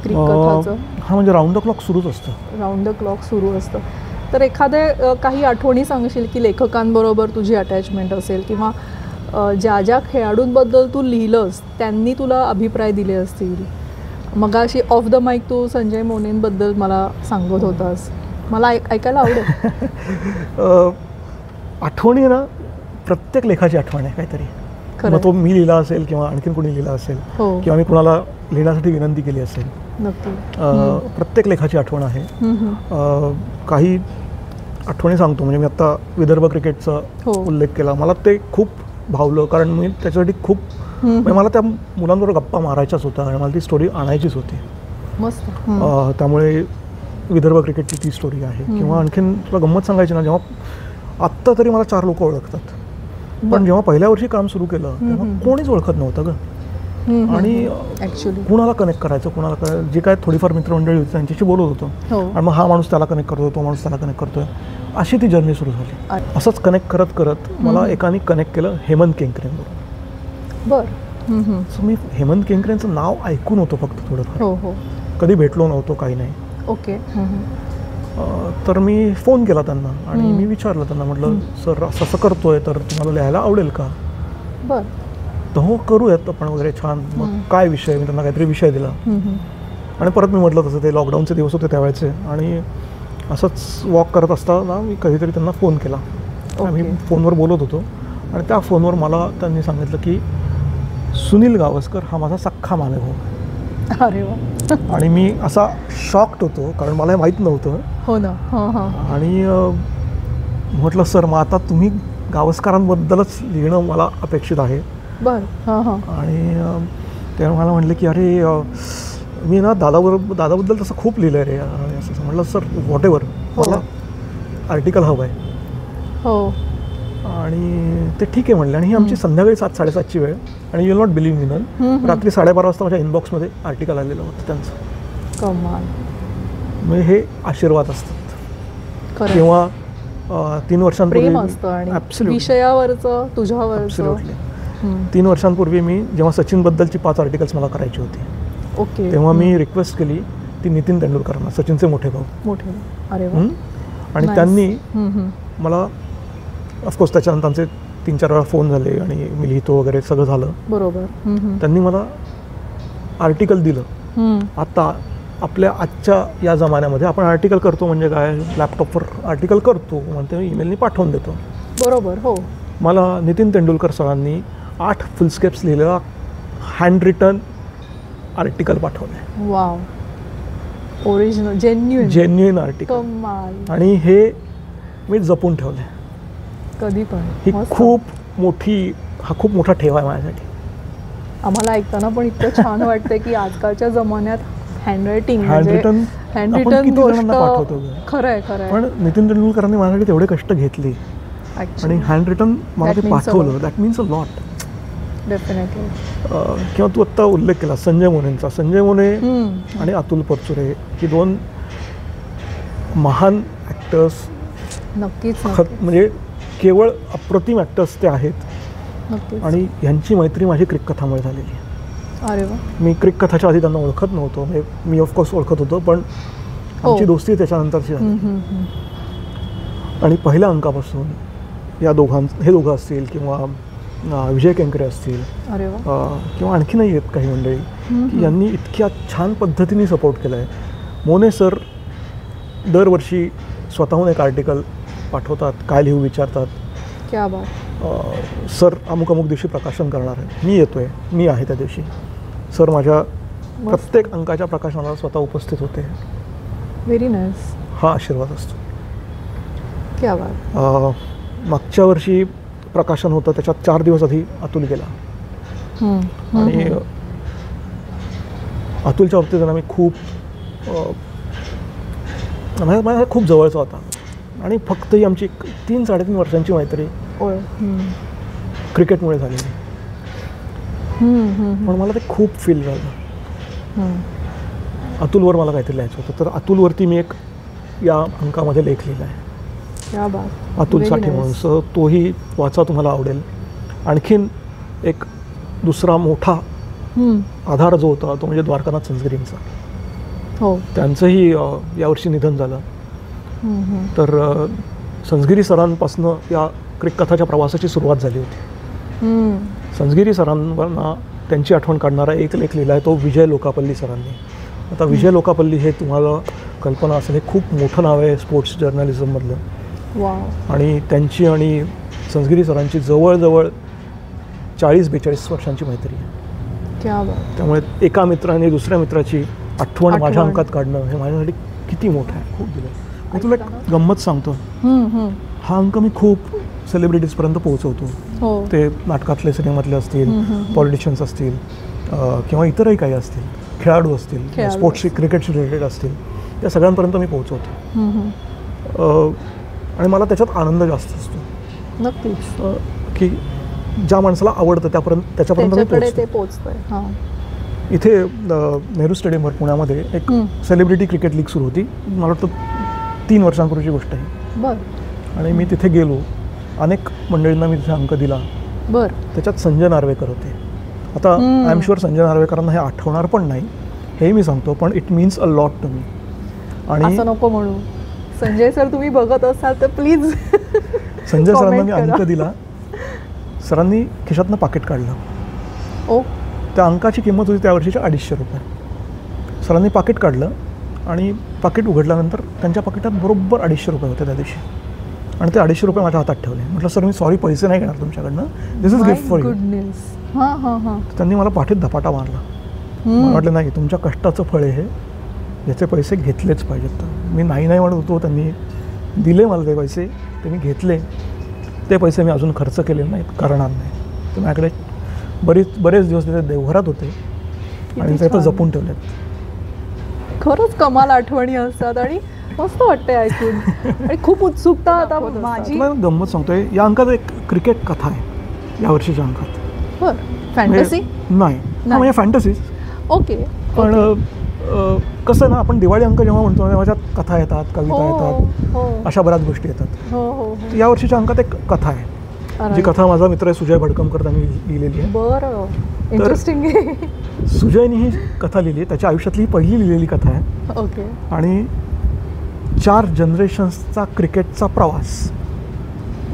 कथाचं. हा, म्हणजे राऊंड द क्लॉक सुरूच असतं. राऊंड द क्लॉक सुरू असतं. तर एखाद्या काही आठवणी सांगशील की लेखकांबरोबर तुझी अटॅचमेंट असेल, किंवा ज्या ज्या खेळाडूंबद्दल तू लिहिलंस त्यांनी तुला अभिप्राय दिले असतील. मगाशी ऑफ द माईक तू संजय मोनेंबद्दल मला सांगत होतास, मला ऐकायला आवडेल. आठवणी ना, प्रत्येक लेखाची आठवण आहे काहीतरी. मग तो मी लिहिला असेल किंवा आणखीन कोणी लिहिला असेल, किंवा मी कुणाला लिहिण्यासाठी विनंती केली असेल, प्रत्येक लेखाची आठवण आहे. काही आठवणी सांगतो. म्हणजे मी आत्ता विदर्भ क्रिकेटचा उल्लेख केला, मला ते खूप भावलं, कारण मी त्याच्यासाठी खूप म्हणजे मला त्या मुलांबरोबर गप्पा मारायच्याच होत्या आणि मला ती स्टोरी आणायचीच होती. त्यामुळे विदर्भ क्रिकेटची ती स्टोरी आहे. किंवा आणखीन तुला गंमत सांगायची ना, जेव्हा आत्ता तरी मला 4 लोक ओळखतात, पण जेव्हा पहिल्या वर्षी काम सुरू केलं तेव्हा कोणीच ओळखत नव्हतं ग. आणि कुणाला कनेक्ट करायचं, कुणाला जे काय थोडीफार मित्रमंडळी होती त्यांच्याशी बोलत होतो, आणि मग हा माणूस त्याला कनेक्ट करतो, तो माणूस त्याला कनेक्ट करतोय, अशी ती जर्नी सुरू झाली. असंच कनेक्ट करत करत मला एकाने कनेक्ट केलं हेमंत केंकरेंबरोबर. सो मी हेमंत केंकरेंचं नाव ऐकून होतो फक्त थोडंफार, कधी भेटलो नव्हतो, काही नाही. ओके. तर मी फोन केला त्यांना आणि मी विचारलं त्यांना, म्हटलं सर असं असं करतोय तर तुम्हाला लिहायला आवडेल का? बर. तर हो करूयात आपण वगैरे, छान. मग काय विषय, मी त्यांना काहीतरी विषय दिला आणि परत मी म्हटलं तसं ते लॉकडाऊनचे दिवस होते त्यावेळेचे आणि असंच वॉक करत असताना मी कधीतरी त्यांना फोन केला. आम्ही फोनवर बोलत होतो आणि त्या फोनवर मला त्यांनी सांगितलं की सुनील गावस्कर हा माझा सख्खा मामेभाऊ. अरे वा. आणि मी असा शॉक्ड होतो कारण मला हे माहीत नव्हतं. हो ना. आणि म्हटलं सर मग आता तुम्ही गावस्करांबद्दलच लिहिणं मला अपेक्षित आहे. बरं. आणि तेव्हा मला म्हटले की अरे मी ना दादाबद्दल तसं खूप लिहिलं आहे रे आणि असं म्हटलं सर व्हॉट एव्हर, मला आर्टिकल हवं आहे. हो. आणि ते ठीक आहे म्हणले. आणि ही आमची संध्याकाळी 7-7:30ची वेळ आणि यू नॉट बिलीव्ह मी रात्री 12:30 वाजता माझ्या इनबॉक्समध्ये आर्टिकल आलेलं होतं त्यांचं. कमाल. म्हणजे हे आशीर्वाद असतात किंवा 3 वर्षांपूर्वी प्रेम असतं आणि विषयावरचं तुझ्यावरचं. 3 वर्षांपूर्वी मी जेव्हा सचिनबद्दलची 5 आर्टिकल्स मला करायची होती, ओके, तेव्हा मी रिक्वेस्ट केली ती नितीन तेंडुलकरांना, सचिनचे मोठे भाऊ. अरे वा. आणि त्यांनी मला ऑफकोर्स त्याच्यानंतर आमचे 3-4 वेळा फोन झाले आणि मी लिहितो वगैरे सगळं झालं. बरोबर. त्यांनी मला आर्टिकल दिलं. आता आपल्या आजच्या या जमान्यामध्ये आपण आर्टिकल करतो म्हणजे काय, लॅपटॉपवर आर्टिकल करतो म्हणते ईमेलनी पाठवून देतो. बरोबर. हो. मला नितीन तेंडुलकर सरांनी 8 फुलस्केप्स लिहिलेला हँड रिटन आर्टिकल पाठवलं. वाव. Original genuine article. कमाल. आणि हे मी जपून ठेवलं. कधी पण ही खूप मोठा ठेवा आहे माझ्यासाठी. आम्हाला ऐकताना पण इतकं छान वाटतंय की आजकालच्या जमान्यात हँडरायटिंग गोष्ट खरंय. पण नितीन तेंडुलकरांनी माझ्यासाठी तेवढे कष्ट घेतले आणि हँड रिटन मला ते पाठवलं. That means a lot. Definitely. किंवा तू आत्ता उल्लेख केला संजय मोनेंचा. संजय मोने आणि अतुल परचुरे ही 2 महान ॲक्टर्स. नक्कीच. म्हणजे केवळ अप्रतिम ॲक्टर्स ते आहेत. आणि ह्यांची मैत्री माझी क्रिक कथामुळे झालेली आहे. अरे वा. मी क्रिक कथाच्या आधी त्यांना ओळखत नव्हतो. म्हणजे मी ऑफकोर्स ओळखत होतो पण आमची दोस्ती त्याच्यानंतरची झाली. आणि पहिल्या अंकापासून हे दोघं असतील किंवा विजय केंकरे असतील किंवा आणखीनही आहेत काही मंडळी की यांनी इतक्या छान पद्धतीने सपोर्ट केला आहे. मोने सर दरवर्षी स्वतःहून एक आर्टिकल पाठवतात, काय लिहू विचारतात. क्या बात. सर अमुक दिवशी प्रकाशन करणार आहे, मी येतोय, मी आहे त्या दिवशी. सर माझ्या प्रत्येक अंकाच्या प्रकाशनाला स्वतः उपस्थित होते. Very nice. हा आशीर्वाद असतो. क्या बात. मागच्या वर्षी प्रकाशन होतं त्याच्यात 4 दिवस आधी अतुल गेला. आणि अतुलच्या बाबतीत मी खूप माझ्या खूप जवळचा होता आणि फक्त ही आमची 3-3.5 वर्षांची मैत्री क्रिकेटमुळे झालेली. पण मला ते खूप फील झालं. अतुलवर मला काहीतरी लिहायचं होतं तर अतुलवरती मी एक या अंकामध्ये लेख लिहिला आहे. अतुलसाठी म्हणून. सो तोही वाचा, तुम्हाला आवडेल. आणखीन एक दुसरा मोठा आधार जो होता तो म्हणजे द्वारकानाथ संजगिरींचा. हो. त्यांचंही यावर्षी निधन झालं. तर संजगिरी सरांपासनं या क्रिक कथाच्या प्रवासाची सुरुवात झाली होती. संजगिरी सरांना त्यांची आठवण काढणारा एक लेख लिहिला आहे तो विजय लोकापल्ली सरांनी. आता विजय लोकापल्ली हे तुम्हाला कल्पना असेल, हे खूप मोठं नाव आहे स्पोर्ट्स जर्नलिझममधलं. आणि त्यांची आणि संजगिरी सरांची जवळजवळ 40-42 वर्षांची मैत्री आहे. त्यामुळे एका मित्राने दुसऱ्या मित्राची आठवण माझ्या अंकात काढणं हे माझ्यासाठी किती मोठं आहे. खूप दिलं. मी तुला एक गंमत सांगतो. हा अंक मी खूप सेलिब्रिटीजपर्यंत पोहोचवतो. ते नाटकातले, सिनेमातले असतील, पॉलिटिशियन्स असतील किंवा इतरही काही असतील, खेळाडू असतील, स्पोर्ट्सशी क्रिकेटशी रिलेटेड असतील, या सगळ्यांपर्यंत मी पोहोचवतो. आणि मला त्याच्यात आनंद जास्त असतो. नक्कीच. की ज्या माणसाला आवडतं त्याच्यापर्यंत ते पोहोचतंय. इथे नेहरू स्टेडियमवर पुण्यामध्ये एक सेलिब्रिटी क्रिकेट लीग सुरू होती. मला वाटतं 3 वर्षांपूर्वीची गोष्ट आहे. आणि मी तिथे गेलो. अनेक मंडळींना मी तिथे अंक दिला. त्याच्यात संजय नार्वेकर होते. आता आय एम शुअर संजय नार्वेकरांना हे आठवणार पण नाही, हे मी सांगतो, पण it means a lot to me. आणि असं नको म्हणू. संजय सर तुम्ही बघत असाल तर प्लीज संजय सरांना मी अंक दिला, सरांनी खिशातनं पाकिट काढलं. ओ त्या अंकाची किंमत होती त्या वर्षीची 250 रुपये. सरांनी पाकिट काढलं आणि पाकिट उघडल्यानंतर त्यांच्या पाकिटात बरोबर 250 रुपये होते त्या दिवशी, आणि ते 250 रुपये माझ्या हातात ठेवले. म्हटलं सर मी सॉरी पैसे नाही घेणार तुमच्याकडनं, दिस इज गिफ्ट फॉर यू. हां हां हां. त्यांनी मला पाठीत धपाटा मारला. मला वाटलं नाही, तुमच्या कष्टाचं फळ हे, याचे पैसे घेतलेच पाहिजेत. तर मी नाही म्हणत होतो, त्यांनी दिले मला ते पैसे, ते मी घेतले. ते पैसे मी अजून खर्च केलेले नाहीत, करणार नाही. ते माझ्याकडे बरेच दिवस तिथे देवघरात होते आणि ते जपून ठेवलेत. खरंच कमाल आठवणी असतात आणि मस्त वाटतंय ऐकून. आणि खूप उत्सुकता आता माझी. मला गंमत सांगतोय, या अंकात एक क्रिकेट कथा आहे या वर्षीच्या अंकात. बरं, फॅन्टसी नाही म्हणजे फॅन्टसीज. ओके. पण कसं ना, आपण दिवाळी अंक जेव्हा म्हणतो तेव्हा कथा येतात, कविता येतात, अशा बऱ्याच गोष्टी येतात. या वर्षीच्या अंकात एक कथा आहे, जी कथा माझा मित्र आहे सुजय भडकमकर त्यांनी लिहिलेली आहे. बरं, इंटरेस्टिंग आहे. सुजयनी ही कथा लिहिली आहे, त्याच्या आयुष्यातली पहिली लिहिलेली कथा आहे. ओके. आणि 4 जनरेशन्सचा क्रिकेटचा प्रवास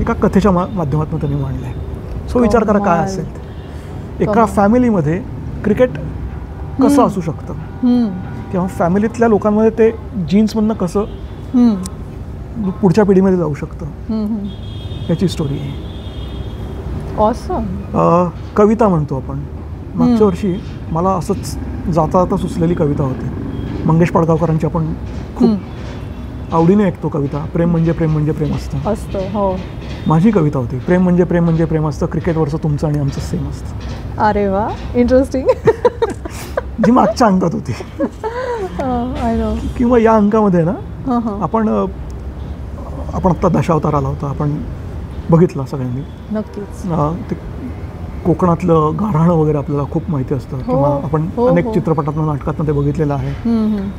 एका कथेच्या माध्यमातून त्यांनी मांडला आहे. सो विचार करा काय असेल ते. एका फॅमिलीमध्ये क्रिकेट कसं असू शकतं, किंवा फॅमिलीतल्या लोकांमध्ये ते जीन्समधनं कसं पुढच्या पिढीमध्ये जाऊ शकतं, याची स्टोरी आहे. ऑसम. कविता म्हणतो आपण. मागच्या वर्षी मला असंच जाता जाता सुचलेली कविता होती. मंगेश पडगावकरांची आपण खूप आवडीने ऐकतो कविता, प्रेम म्हणजे प्रेम म्हणजे प्रेम असतं. हो. माझी कविता होती, प्रेम म्हणजे प्रेम म्हणजे प्रेम असतं, क्रिकेटवरचं तुमचं आणि आमचं सेम असतं. अरे वा, इंटरेस्टिंग. जी मागच्या अंकात होती. किंवा या अंकामध्ये ना आपण आत्ता दशावतार आला होता, आपण बघितला सगळ्यांनी. नक्कीच. ते कोकणातलं गाऱ्हाणं वगैरे आपल्याला खूप माहिती असतं, किंवा आपण अनेक चित्रपटातनं नाटकातनं ते बघितलेलं आहे.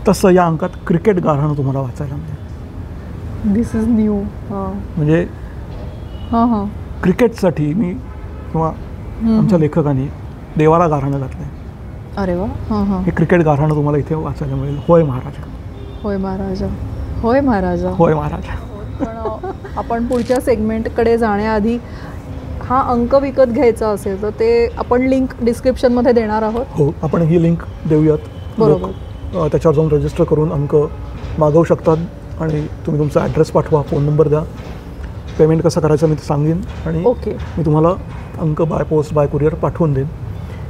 तसं या अंकात क्रिकेट गाऱ्हाणं तुम्हाला वाचायला मिळेल. दिस इज न्यू. म्हणजे क्रिकेटसाठी मी किंवा आमच्या लेखकांनी देवाला गाऱ्हाणं घातलंय. अरे वा. हे क्रिकेट गाऱ्हाणं तुम्हाला इथे वाचायला मिळेल. होय महाराजा, होय महाराजा, होय महाराजा, होय महाराजा. पण आपण पुढच्या सेगमेंटकडे जाण्याआधी हा अंक विकत घ्यायचा असेल तर ते आपण लिंक डिस्क्रिप्शनमध्ये देणार आहोत. हो, आपण ही लिंक देऊयात. बरोबर. त्याच्यावर जाऊन रजिस्टर करून अंक मागवू शकतात, आणि तुम्ही तुमचा ॲड्रेस पाठवा, फोन नंबर द्या. पेमेंट कसं करायचं मी ते सांगेन, आणि मी तुम्हाला अंक बाय पोस्ट बाय कुरिअर पाठवून देईन.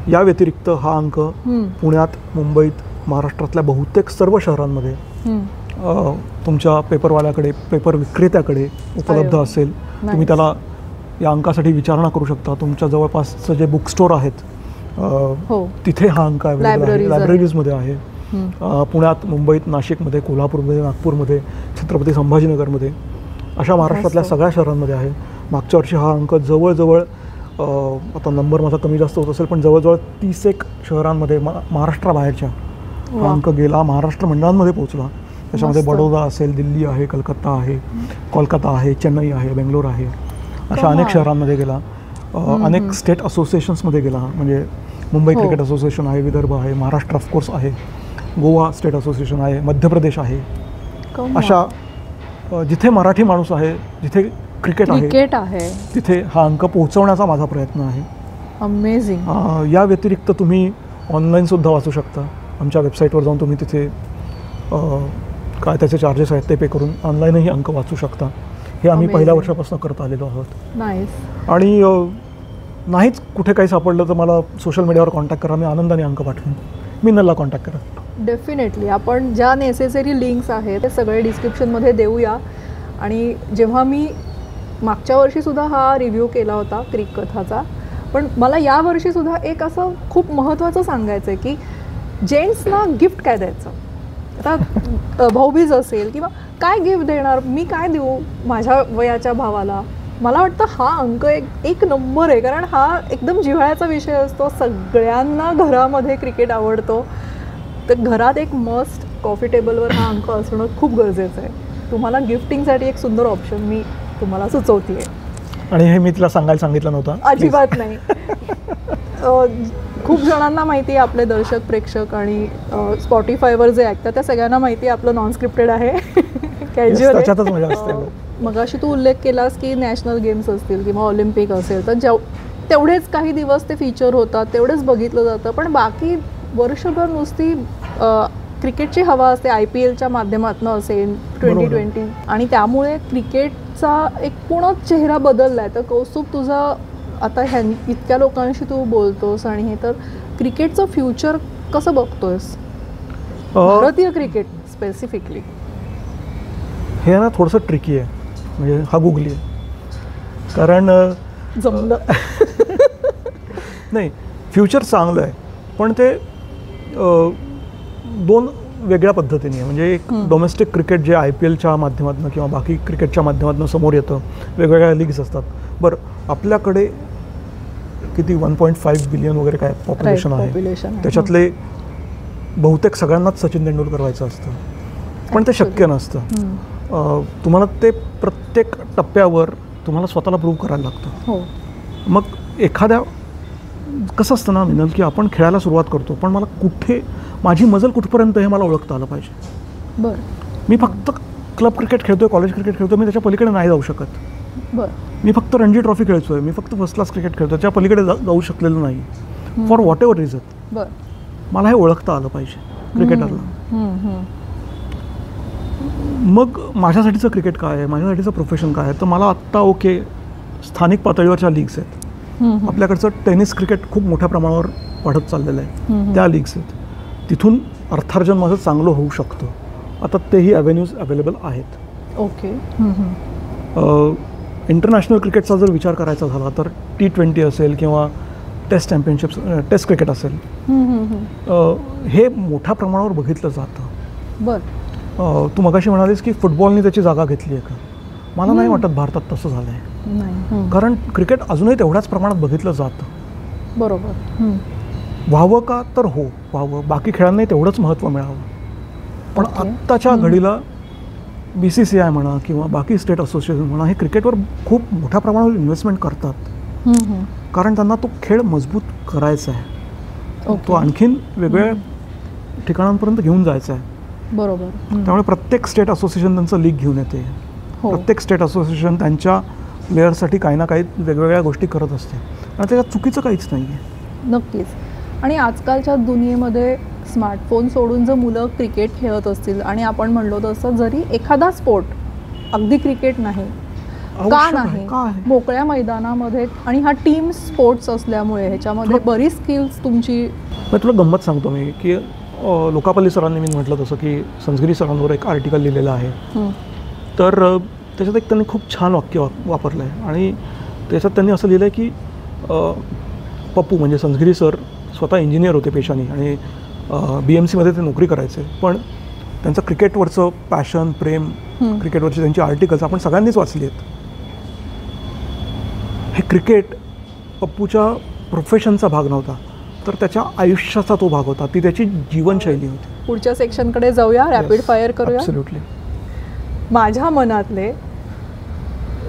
या व्यतिरिक्त हा अंक पुण्यात, मुंबईत, महाराष्ट्रातल्या बहुतेक सर्व शहरांमध्ये तुमच्या पेपरवाल्याकडे, पेपर विक्रेत्याकडे उपलब्ध असेल. तुम्ही त्याला या अंकासाठी विचारणा करू शकता. तुमच्या जवळपासचं जे बुक स्टोअर आहेत तिथे हा अंक अवेलेबल आहे, लायब्ररीजमध्ये आहे. पुण्यात, मुंबईत, नाशिकमध्ये, कोल्हापूरमध्ये, नागपूरमध्ये, छत्रपती संभाजीनगरमध्ये, अशा महाराष्ट्रातल्या सगळ्या शहरांमध्ये आहे. मागच्या वर्षी हा अंक जवळजवळ, आता नंबर माझा कमी जास्त होत असेल, पण जवळजवळ 31 शहरांमध्ये महाराष्ट्राबाहेरच्या हा अंक गेला, महाराष्ट्र मंडळांमध्ये पोहोचला. त्याच्यामध्ये बडोदा असेल, दिल्ली आहे, कलकत्ता आहे, कोलकाता आहे, चेन्नई आहे, बेंगलोर आहे, अशा अनेक शहरांमध्ये गेला. अनेक स्टेट असोसिएशन्समध्ये गेला. म्हणजे मुंबई क्रिकेट असोसिएशन आहे, विदर्भ आहे, महाराष्ट्र ऑफकोर्स आहे, गोवा स्टेट असोसिएशन आहे, मध्य प्रदेश आहे. अशा जिथे मराठी माणूस आहे, जिथे क्रिकेट आहे, तिथे हा अंक पोहोचवण्याचा माझा प्रयत्न आहे. अमेझिंग. या व्यतिरिक्त तुम्ही ऑनलाईनसुद्धा वाचू शकता. आमच्या वेबसाईटवर जाऊन तुम्ही तिथे काय त्याचे चार्जेस आहेत ते पे करून ऑनलाईनही अंक वाचू शकता. हे आम्ही पहिल्या वर्षापासून करत आलेलो आहोत. आणि नाहीच कुठे काही सापडलं तर मला सोशल मीडियावर कॉन्टॅक्ट करा, मी आनंदाने अंक पाठवेन. मी नल्ला कॉन्टॅक्ट करा. डेफिनेटली आपण ज्या नेसेसरी लिंक्स आहेत ते सगळे डिस्क्रिप्शनमध्ये देऊया. आणि जेव्हा मी मागच्या वर्षीसुद्धा हा रिव्ह्यू केला होता क्रिक कथाचा, पण मला या वर्षीसुद्धा एक असं खूप महत्त्वाचं सांगायचं आहे की जेंट्सना गिफ्ट काय द्यायचं. आता भाऊबीज असेल किंवा काय गिफ्ट देणार, मी काय देऊ माझ्या वयाच्या भावाला. मला वाटतं हा अंक एक नंबर आहे, कारण हा एकदम जिव्हाळ्याचा विषय असतो. सगळ्यांना घरामध्ये क्रिकेट आवडतो, तर घरात एक मस्ट कॉफी टेबलवर हा अंक असणं खूप गरजेचं आहे. तुम्हाला गिफ्टिंगसाठी एक सुंदर ऑप्शन मी तुम्हाला सुचवते आहे. आणि हे मी तिला सांगायला सांगितलं नव्हतं, अजिबात नाही. खूप जणांना माहिती आहे, आपले दर्शक प्रेक्षक आणि स्पॉटिफायवर जे ऐकतात त्या सगळ्यांना माहिती आहे आपलं नॉन स्क्रिप्टेड आहे. कॅज्युअल त्याच्यातच मजा असते. मगाशी तू उल्लेख केलास की नॅशनल गेम्स असतील किंवा ऑलिम्पिक असेल तर तेवढेच काही दिवस ते फीचर होतात, तेवढेच बघितलं जातं, पण बाकी वर्षभर नुसती क्रिकेटची हवा असते, IPLच्या माध्यमातून असेल 2020, आणि त्यामुळे क्रिकेटचा एक पूर्णच चेहरा बदलला आहे. तर कौस्तुभ, तुझा आता इतक्या लोकांशी तू बोलतोस आणि हे, तर क्रिकेटचं फ्युचर कसं बघतोयस, भारतीय क्रिकेट स्पेसिफिकली? हे ना थोडंसं ट्रिकी आहे, म्हणजे हा गुगली आहे, कारण जमलं नाही, फ्युचर चांगलं आहे, पण ते दोन वेगळ्या पद्धतीने आहे. म्हणजे एक डोमेस्टिक क्रिकेट जे IPLच्या माध्यमातून किंवा बाकी क्रिकेटच्या माध्यमातून समोर येतं, वेगवेगळ्या लीग्स असतात. बरं, आपल्याकडे किती 1.5 बिलियन वगैरे काय पॉप्युलेशन आहे, त्याच्यातले बहुतेक सगळ्यांनाच सचिन तेंडुलकर व्हायचं असतं, पण ते शक्य नसतं. तुम्हाला ते प्रत्येक टप्प्यावर तुम्हाला स्वतःला प्रूव्ह करायला लागतं. मग एखाद्या कसं असतं ना मिनल, की आपण खेळायला सुरुवात करतो, पण मला कुठे माझी मजल कुठपर्यंत हे मला ओळखता आलं पाहिजे. बरं, मी फक्त क्लब क्रिकेट खेळतोय, कॉलेज क्रिकेट खेळतोय, मी त्याच्या पलीकडे नाही जाऊ शकत. बरं, मी फक्त रणजी ट्रॉफी खेळतोय, मी फक्त फर्स्ट क्लास क्रिकेट खेळतोय, त्या पलीकडे जाऊ शकलेलं नाही, फॉर व्हॉट एव्हर रिझन. बरं, मला हे ओळखता आलं पाहिजे क्रिकेटरला. मग माझ्यासाठीचं क्रिकेट काय आहे, माझ्यासाठीचं प्रोफेशन काय आहे, तर मला आत्ता ओके स्थानिक पातळीवरच्या लीग्स आहेत. आपल्याकडचं टेनिस क्रिकेट खूप मोठ्या प्रमाणावर वाढत चाललेलं आहे, त्या लीग्स आहेत, तिथून अर्थार्जन माझं चांगलं होऊ शकतं. आता तेही ॲव्हेन्यूज अवेलेबल आहेत. ओके. इंटरनॅशनल क्रिकेटचा जर विचार करायचा झाला तर T20 असेल किंवा टेस्ट चॅम्पियनशिप्स, टेस्ट क्रिकेट असेल, हे मोठ्या प्रमाणावर बघितलं जातं. बरं, तू मगाशी म्हणालीस की फुटबॉलनी त्याची जागा घेतली आहे का? मला नाही वाटत भारतात तसं झालं आहे, कारण क्रिकेट अजूनही तेवढ्याच प्रमाणात बघितलं जातं. बरोबर. व्हावं का? तर हो, व्हावं. बाकी खेळांनाही तेवढंच महत्त्व मिळावं. पण आत्ताच्या घडीला BCCI म्हणा किंवा बाकी स्टेट असोसिएशन म्हणा, हे क्रिकेटवर खूप मोठ्या प्रमाणावर इन्व्हेस्टमेंट करतात, कारण त्यांना तो खेळ मजबूत करायचा आहे, तो आणखीन वेगवेगळ्या ठिकाणांपर्यंत घेऊन जायचा आहे. बरोबर. त्यामुळे प्रत्येक स्टेट असोसिएशन त्यांचं लीग घेऊन येते. प्रत्येक स्टेट असोसिएशन त्यांच्या प्लेयर्ससाठी काही ना काही वेगवेगळ्या गोष्टी करत असते, आणि त्याच्यात चुकीचं काहीच नाही आहे. नक्कीच. आणि आजकालच्या दुनियेमध्ये स्मार्टफोन सोडून जर मुलं क्रिकेट खेळत असतील, आणि आपण म्हणलो तसं जरी एखादा स्पोर्ट, अगदी क्रिकेट नाही, का नाही, मोकळ्या मैदानामध्ये, आणि हा टीम स्पोर्ट्स असल्यामुळे ह्याच्यामध्ये बरीच स्किल्स तुमची. मग तुला गंमत सांगतो मी, की लोकापल्ली सरांनी मी म्हटलं तसं की संस्कृती सरांवर एक आर्टिकल लिहिलेलं आहे, तर त्याच्यात एक त्यांनी खूप छान वाक्य वापरलं आहे, आणि त्याच्यात त्यांनी असं लिहिलं आहे की पप्पू म्हणजे संस्कृती सर स्वतः इंजिनियर होते पेशाने, आणि BMCमध्ये ते नोकरी करायचे, पण त्यांचं क्रिकेटवरचं पॅशन, प्रेम, क्रिकेटवरची त्यांची आर्टिकल्स आपण सगळ्यांनीच वाचली आहेत. हे क्रिकेट पप्पूच्या प्रोफेशनचा भाग नव्हता, तर त्याच्या आयुष्याचा तो भाग होता, ती त्याची जीवनशैली होती. पुढच्या सेक्शनकडे जाऊया, रॅपिड फायर करूया. ॲब्सोल्युटली. माझ्या मनातले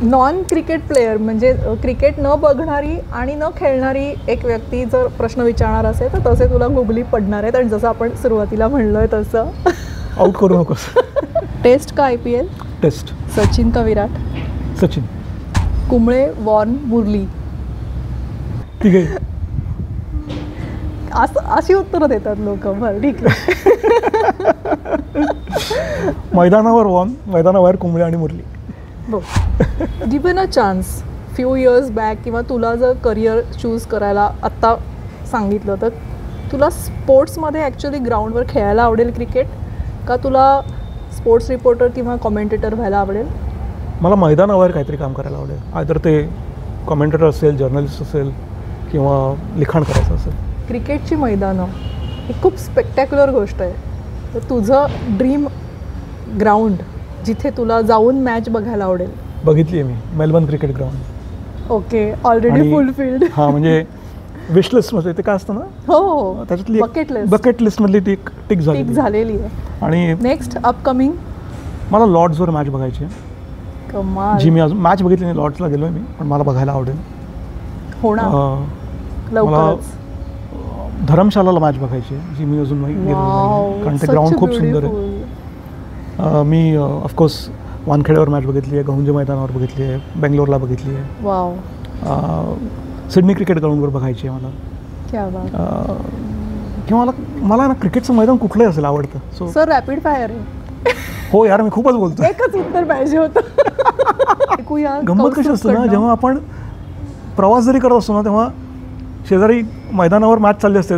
नॉन क्रिकेट प्लेयर, म्हणजे क्रिकेट न बघणारी आणि न खेळणारी एक व्यक्ती जर प्रश्न विचारणार असेल, तर तसे तुला गुगली पडणार आहेत, आणि जसं आपण सुरुवातीला म्हणलोय तसं. आउट करू नकोस. टेस्ट का IPL? टेस्ट. सचिन का विराट? सचिन. कुंबळे, वॉर्न, मुरली? ठीक आहे. अशी उत्तरं देतात लोक. बरं, ठीक आहे. मैदानावर वॉर्न, मैदानाबाहेर कुंबळे आणि Murali. Given a chance few years back, किंवा तुला जर करिअर चूज करायला आत्ता सांगितलं, तर तुला स्पोर्ट्समध्ये ॲक्च्युली ग्राउंडवर खेळायला आवडेल क्रिकेट, का तुला स्पोर्ट्स रिपोर्टर किंवा कॉमेंटेटर व्हायला आवडेल? मला मैदानावर काहीतरी काम करायला आवडेल, आयदर ते कॉमेंटेटर असेल, जर्नलिस्ट असेल, किंवा लिखाण करायचं असेल. क्रिकेटची मैदानं ही खूप स्पेक्टॅक्युलर गोष्ट आहे, तर तुझं ड्रीम ग्राउंड जिथे तुला जाऊन मॅच बघायला आवडेल? बघितली आहे मी, Melbourne cricket ground. Okay, already fulfilled. हां, म्हणजे विश लिस्टमध्ये ते काय असतं ना, हो, त्याच्यातली बकेट लिस्टमधली ती टिक झालेली आहे. आणि नेक्स्ट अपकमिंग मला लॉर्ड्सवर मॅच बघायची आहे. कमाल. जी मी अजून मॅच बघितली नाही, लॉर्ड्सला गेलो आहे मी, पण मला बघायला आवडेल. मला धर्मशालाला मॅच बघायची आहे, जी मी अजून गेलो नाही, कारण ते ग्राउंड खूप सुंदर आहे. मी ऑफकोर्स वानखेड्यावर मॅच बघितली आहे, गहुंजे मैदानावर बघितली आहे, बेंगलोरला बघितली आहे, वाव, सिडनी क्रिकेट ग्राउंडवर बघायची आहे मला. क्या बात. किंवा मला ना क्रिकेटचं मैदान कुठलंही असेल आवडतं. सो सर रॅपिड फायर आहे. हो यार, मी खूपच बोलतो. एकच उत्तर पाहिजे होतं. ऐकूया. गंमत कशी असते ना, जेव्हा आपण प्रवास जरी करत असतो ना, तेव्हा शेजारी मैदानावर मॅच चालली असते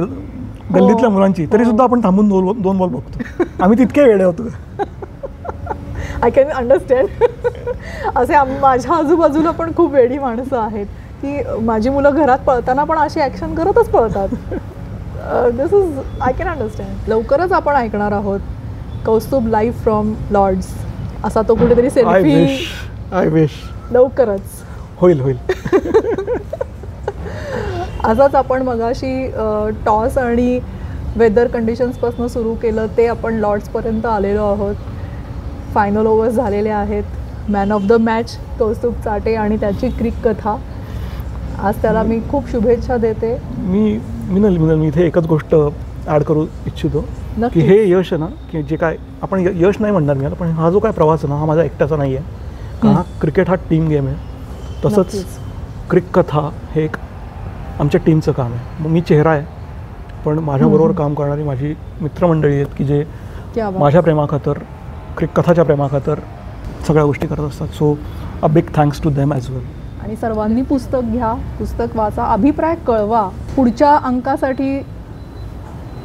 गल्लीतल्या मुलांची, तरी सुद्धा आपण थांबून दोन बॉल बघतो. आम्ही तितके वेडे होतो. I can understand. असे माझ्या आजूबाजूला पण खूप वेडी माणसं आहेत की माझी मुलं घरात पळताना पण अशी ॲक्शन करतच पळतात. दिस इज, आय कॅन अंडरस्टँड. लवकरच आपण ऐकणार आहोत कौस्तुभ लाईव्ह फ्रॉम लॉर्ड्स असा तो कुठेतरी सेल्फी. आय विश लवकरच होईल. असाच आपण मगाशी टॉस आणि वेदर कंडिशन्सपासून सुरू केलं, ते आपण लॉर्ड्सपर्यंत आलेलो आहोत. फायनल ओव्हर्स झालेले आहेत. Man of the match Kaustubh Chate आणि त्याची क्रिक कथा. आज त्याला मी खूप शुभेच्छा देते. मी इथे एकच गोष्ट ॲड करू इच्छितो की हे यश आहे ना, की जे काय आपण यश नाही म्हणणार मी, पण हा जो काय प्रवास आहे ना, हा माझा एकट्याचा नाही आहे. कारण हा क्रिकेट हा टीम गेम आहे. तसंच क्रिक कथा हे एक आमच्या टीमचं काम आहे. मी चेहरा आहे, पण माझ्याबरोबर काम करणारी माझी मित्रमंडळी आहेत की जे माझ्या प्रेमाखातर, क्रिक कथाच्या प्रेमाखातर सगळ्या गोष्टी करत असतात. So a big thanks to them as well. आणि सर्वांनी पुस्तक घ्या, पुस्तक वाचा, अभिप्राय कळवा. पुढच्या अंकासाठी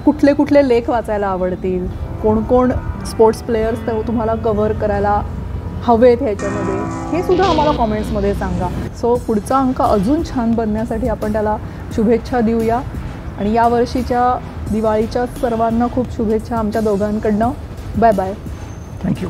कुठले कुठले लेख वाचायला आवडतील, कोण स्पोर्ट्स प्लेयर्स तुम्हाला कव्हर करायला हवेत ह्याच्यामध्ये, हे सुद्धा आम्हाला कॉमेंट्समध्ये सांगा. सो पुढचा अंक अजून छान बनण्यासाठी आपण त्याला शुभेच्छा देऊया. आणि यावर्षीच्या दिवाळीच्या सर्वांना खूप शुभेच्छा आमच्या दोघांकडनं. Bye bye. थँक्यू.